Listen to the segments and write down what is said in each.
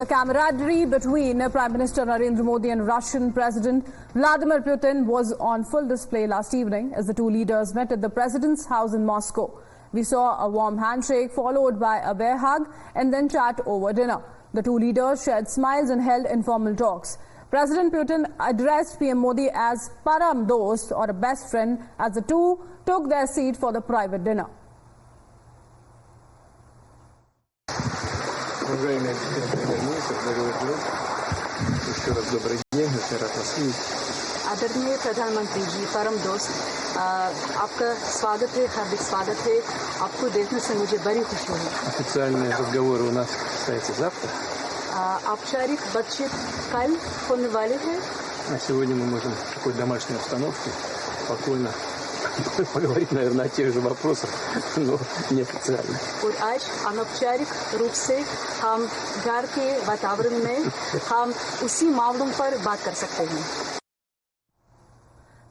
The camaraderie between Prime Minister Narendra Modi and Russian President Vladimir Putin was on full display last evening as the two leaders met at the president's house in Moscow. We saw a warm handshake followed by a bear hug and then chat over dinner. The two leaders shared smiles and held informal talks. President Putin addressed PM Modi as Param Dost, or a best friend, as the two took their seat for the private dinner. Уважаемый премьер-министр, дорогой друг, еще раз добрый день, очень рад вас видеть. आदरणीय प्रधानमंत्री जी, परम दोस्त, आपका स्वागत है, हार्दिक स्वागत है। आपको देखने से मुझे बड़ी खुशी हुई। Официальные разговоры у нас состоятся завтра. औपचारिक बातचीत कल होने वाली है। А сегодня мы можем в такой домашней обстановке спокойно поговорить, наверное, о тех же вопросах, но неофициально. और आज अनौपचारिक रूप से हम घर के वातावरण में हम उसी मामलों पर बात कर सकते हैं।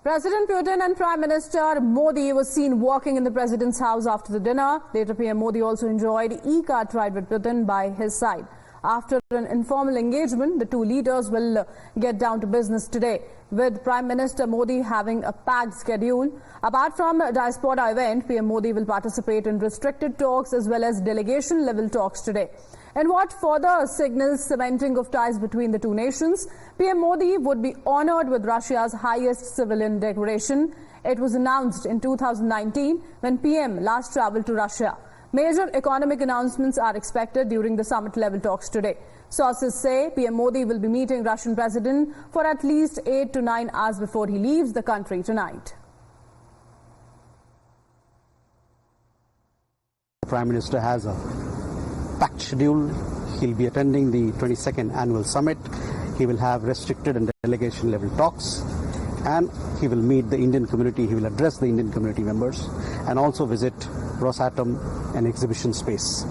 President Putin and Prime Minister Modi were seen walking in the president's house after the dinner. Later, PM Modi also enjoyed e-cart ride with Putin by his side. After an informal engagement, the two leaders will get down to business today, with Prime Minister Modi having a packed schedule. Apart from a diaspora event, PM Modi will participate in restricted talks as well as delegation-level talks today. And what further signals cementing of ties between the two nations, PM Modi would be honored with Russia's highest civilian decoration. It was announced in 2019 when PM last traveled to Russia. Major economic announcements are expected during the summit-level talks today. Sources say PM Modi will be meeting Russian President for at least 8 to 9 hours before he leaves the country tonight. The Prime Minister has a packed schedule. He'll be attending the 22nd annual summit. He will have restricted and delegation-level talks. And he will meet the Indian community, he will address the Indian community members and also visit Rosatom, an exhibition space.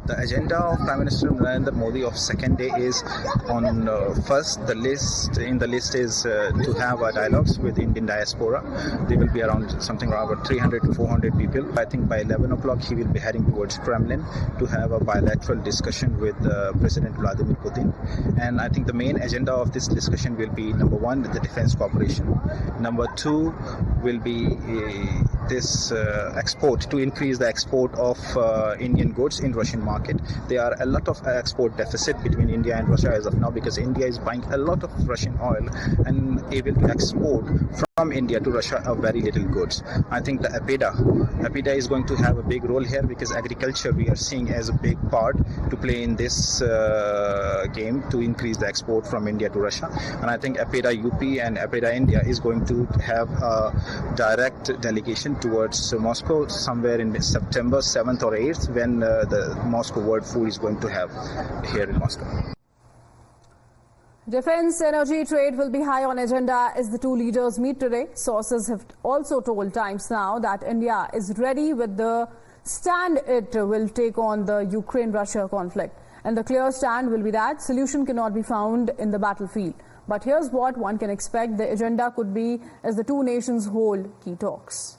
The agenda of Prime Minister Narendra Modi of second day is on first the list is to have dialogues with Indian diaspora. There will be around something around 300 to 400 people. I think by 11 o'clock he will be heading towards Kremlin to have a bilateral discussion with President Vladimir Putin. And I think the main agenda of this discussion will be, number one, the defense cooperation. Number two will be this export, to increase the export of Indian goods in Russian market. There are a lot of export deficit between India and Russia as of now, because India is buying a lot of Russian oil and able to export from India to Russia a very little goods. I think the APEDA is going to have a big role here, because agriculture we are seeing as a big part to play in this game to increase the export from India to Russia. And I think APEDA UP and APEDA India is going to have a direct delegation towards Moscow somewhere in September 7th or 8th, when the Moscow World Food is going to have here in Moscow. Defense energy trade will be high on agenda as the two leaders meet today. Sources have also told Times Now that India is ready with the stand it will take on the Ukraine-Russia conflict. And the clear stand will be that solution cannot be found in the battlefield. But here's what one can expect the agenda could be as the two nations hold key talks.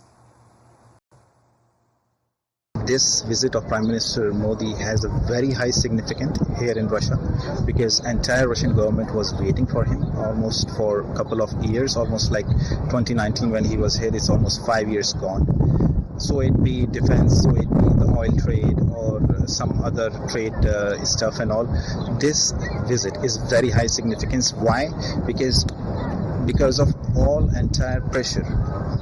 This visit of Prime Minister Modi has a very high significance here in Russia, because entire Russian government was waiting for him almost for a couple of years, almost like 2019 when he was here. It's almost 5 years gone. So it be defense, so it be the oil trade or some other trade stuff and all. This visit is very high significance. Why? Because of all entire pressure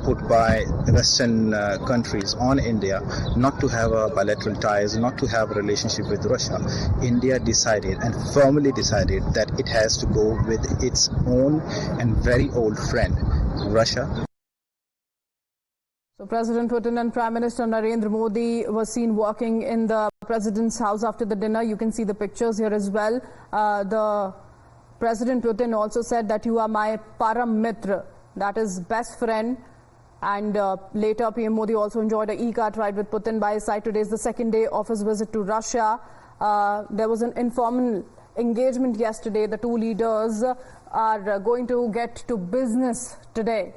put by Western countries on India not to have a bilateral ties, not to have a relationship with Russia. India decided and firmly decided that it has to go with its own and very old friend, Russia. So President Putin and Prime Minister Narendra Modi were seen walking in the president's house after the dinner. You can see the pictures here as well. The President Putin also said that you are my Param Mitra, that is best friend. And later PM Modi also enjoyed an e-cart ride with Putin by his side. Today is the second day of his visit to Russia. There was an informal engagement yesterday. The two leaders are going to get to business today.